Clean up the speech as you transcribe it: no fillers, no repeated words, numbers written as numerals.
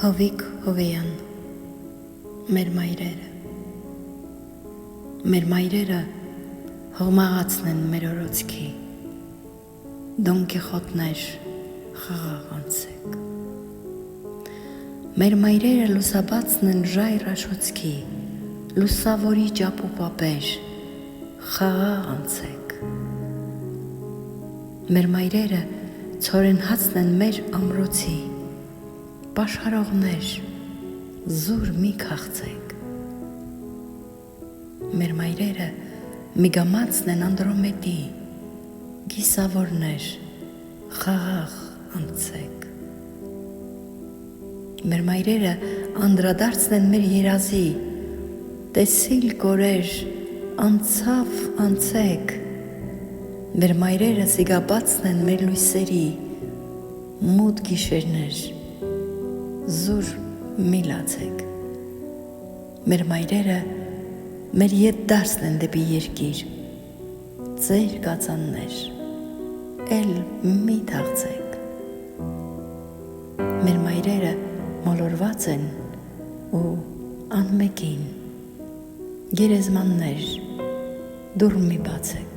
Հովիկ Հովեյան, մեր մայրերը։ Մեր մայրերը հողմաղացն են մեր օրոցքի, Դոն Կիխոտներ խաղաղ անցեք։ Մեր մայրերը լուսաբացն են ժայռ աշոցքի, Լուսավորի ճապ ու պապեր, խաղաղ անցեք։ Մեր մայրերը ցորենհացն են մեր ամրոցի, Պաշարողներ, զուր մի քաղցեք։ Մեր մայրերը միգամացն են Անդրոմեդի, Գիսավորներ, խաղաղ անցեք։ Մեր մայրերը անդրադարձն են մեր երազի, Տեսիլ կորեր, անցավ անցեք։ Մեր մայրերը զիգաբացն են մեր լույսերի, Մութ գիշերներ, զուր մի լացեք։ Մեր մայրերը մեր ետ դարսն են դեպի երկիր, Ձեր կածաններ, էլ մի թաղցեք։ Մեր մայրերը մոլորված են ու անմեկին, Գերեզմաններ, դուռ մի բացեք։